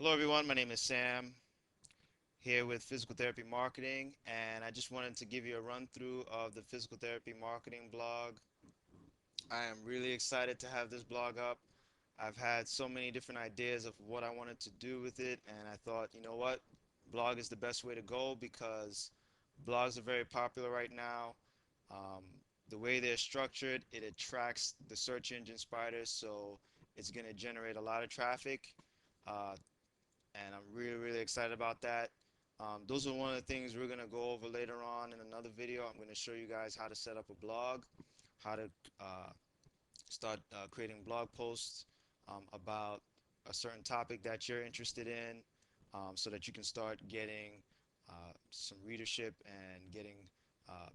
Hello everyone, my name is Sam here with Physical Therapy Marketing, and I just wanted to give you a run through of the Physical Therapy Marketing blog. I am really excited to have this blog up. I've had so many different ideas of what I wanted to do with it, and I thought, you know what, blog is the best way to go because blogs are very popular right now. Um, the way they're structured, it attracts the search engine spiders, so it's going to generate a lot of traffic. Uh, and I'm really excited about that. Those are one of the things we're gonna go over later on in another video. I'm gonna show you guys how to set up a blog, how to uh, start creating blog posts about a certain topic that you're interested in, so that you can start getting some readership and getting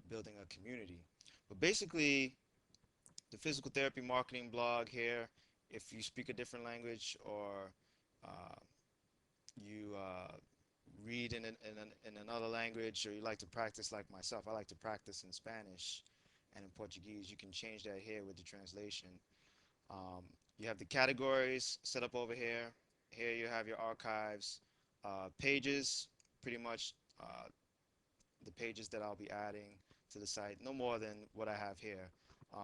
building a community. But basically, the physical therapy marketing blog here, if you speak a different language or uh, you read in another language, or you like to practice like myself, I like to practice in Spanish and in Portuguese. You can change that here with the translation. Um, you have the categories set up over here. Here you have your archives, pages, pretty much the pages that I'll be adding to the site, no more than what I have here.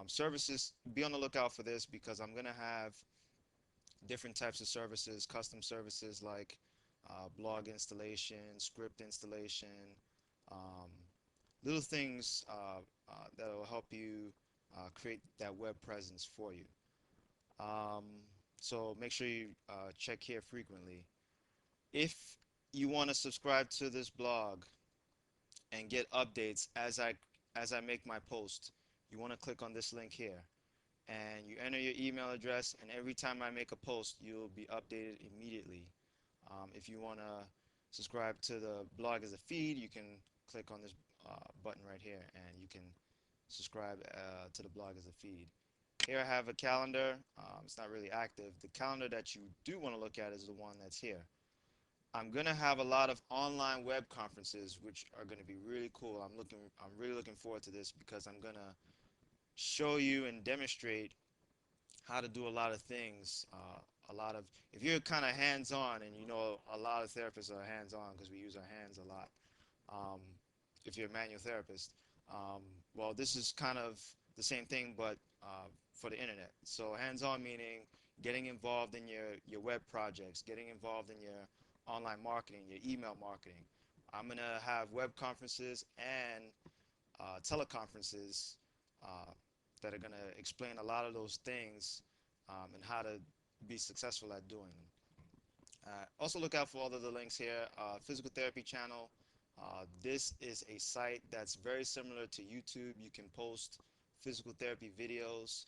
Services, be on the lookout for this because I'm going to have different types of services, custom services like blog installation, script installation, um, little things that will help you create that web presence for you. Um, so make sure you check here frequently. If you want to subscribe to this blog and get updates as I make my post, you want to click on this link here and you enter your email address, and every time I make a post you'll be updated immediately. If you want to subscribe to the blog as a feed, you can click on this button right here and you can subscribe to the blog as a feed. Here I have a calendar. It's not really active. The calendar that you do want to look at is the one that's here. I'm gonna have a lot of online web conferences which are gonna be really cool. I'm really looking forward to this because I'm gonna show you and demonstrate how to do a lot of things. If you're kind of hands-on, and you know a lot of therapists are hands-on because we use our hands a lot. Um, if you're a manual therapist, um, well, this is kind of the same thing, but for the internet. So hands-on meaning getting involved in your web projects, getting involved in your online marketing, your email marketing. I'm gonna have web conferences and teleconferences uh, that are going to explain a lot of those things and how to be successful at doing them. Also look out for all of the links here. Physical therapy channel. This is a site that's very similar to YouTube. You can post physical therapy videos.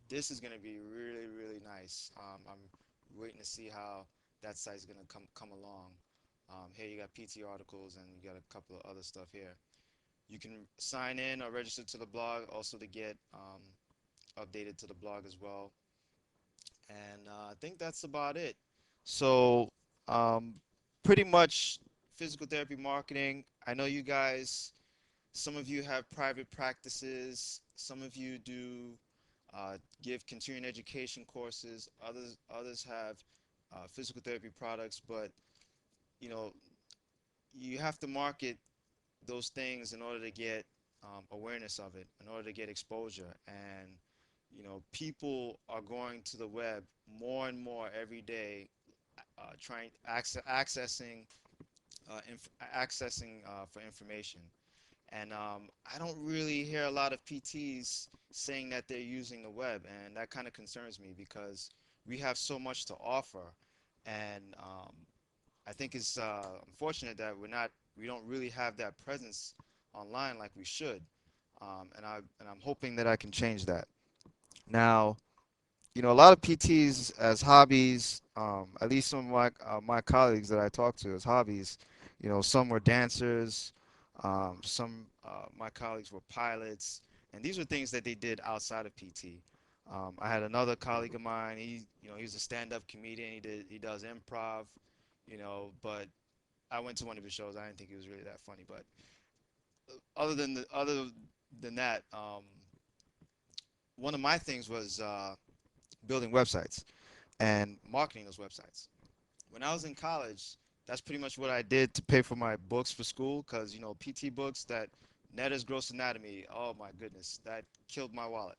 This is going to be really nice. I'm waiting to see how that site's going to come along. Here you got PT articles and you got a couple of other stuff here. You can sign in or register to the blog also to get updated to the blog as well. And I think that's about it. So, um, pretty much physical therapy marketing. I know you guys, some of you have private practices, some of you do give continuing education courses, others have physical therapy products, but you know, you have to market those things in order to get awareness of it, in order to get exposure. And people are going to the web more and more every day, trying accessing for information. And I don't really hear a lot of PTs saying that they're using the web, and that kind of concerns me because we have so much to offer, and I think it's unfortunate that we don't really have that presence online like we should, and I'm hoping that I can change that. Now, a lot of PTs as hobbies, at least some of my colleagues that I talk to as hobbies, some were dancers, some my colleagues were pilots, and these were things that they did outside of PT. I had another colleague of mine. He's a stand-up comedian. He does improv, but I went to one of his shows. I didn't think he was really that funny, but other than that, one of my things was building websites and marketing those websites. When I was in college, that's pretty much what I did to pay for my books for school, because PT books, that Netter's Gross Anatomy, oh my goodness, that killed my wallet.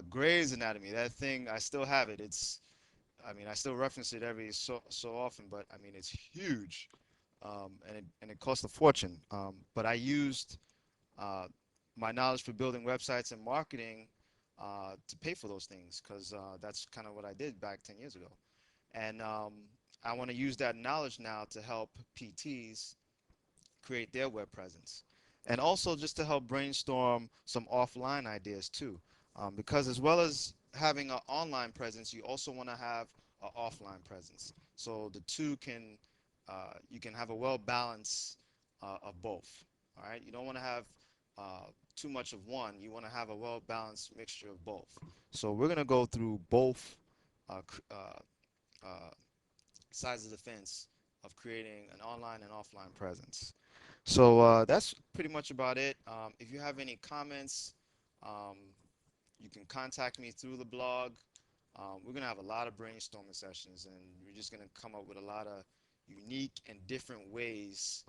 Gray's Anatomy, that thing, I still have it. I mean, I still reference it every so often, but I mean, it's huge, and it cost a fortune. But I used uh, my knowledge for building websites and marketing to pay for those things, because that's kind of what I did back 10 years ago. And I want to use that knowledge now to help PTs create their web presence. And also just to help brainstorm some offline ideas too. Because as well as having an online presence, you also want to have an offline presence. So the two can, you can have a well balance of both. All right. You don't want to have too much of one. You want to have a well balanced mixture of both. So we're going to go through both uh, uh, sides of the fence of creating an online and offline presence. So that's pretty much about it. If you have any comments, um, you can contact me through the blog. We're going to have a lot of brainstorming sessions, and we're just going to come up with a lot of unique and different ways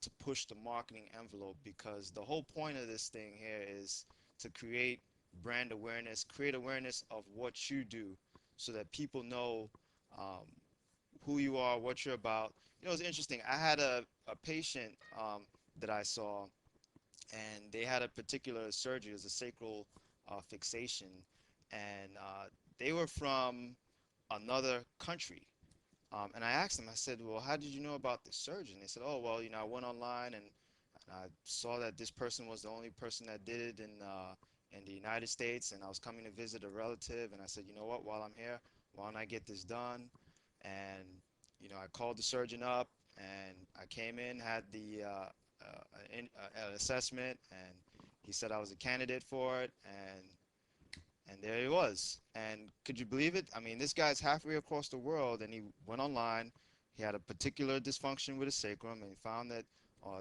to push the marketing envelope, because the whole point of this thing here is to create brand awareness, create awareness of what you do so that people know um, who you are, what you're about. It's interesting. I had a patient that I saw, and they had a particular surgery. It was a sacral fixation, and they were from another country. And I asked them, I said, well, how did you know about the surgeon? They said, oh, well, I went online, and I saw that this person was the only person that did it in the United States, and I was coming to visit a relative, and I said, you know what, while I'm here, why don't I get this done? And, I called the surgeon up, and I came in, had an assessment, and he said I was a candidate for it, and there he was. And could you believe it? I mean, this guy's halfway across the world, and he went online. He had a particular dysfunction with his sacrum, and he found that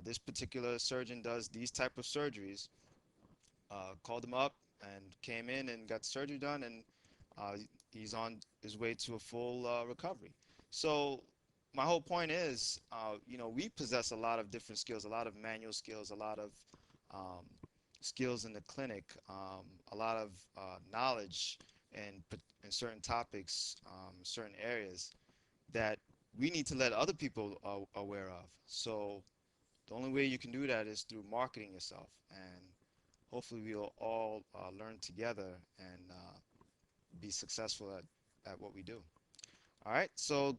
this particular surgeon does these type of surgeries. Called him up and came in and got the surgery done, and uh, he's on his way to a full recovery. So my whole point is, we possess a lot of different skills, a lot of manual skills, a lot of um, skills in the clinic, a lot of knowledge in certain topics, certain areas that we need to let other people aware of. So the only way you can do that is through marketing yourself, and hopefully we'll all learn together and be successful at what we do. All right, so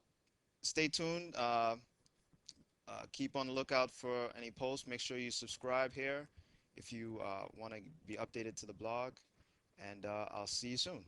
stay tuned. Keep on the lookout for any posts. Make sure you subscribe here if you want to be updated to the blog, and I'll see you soon.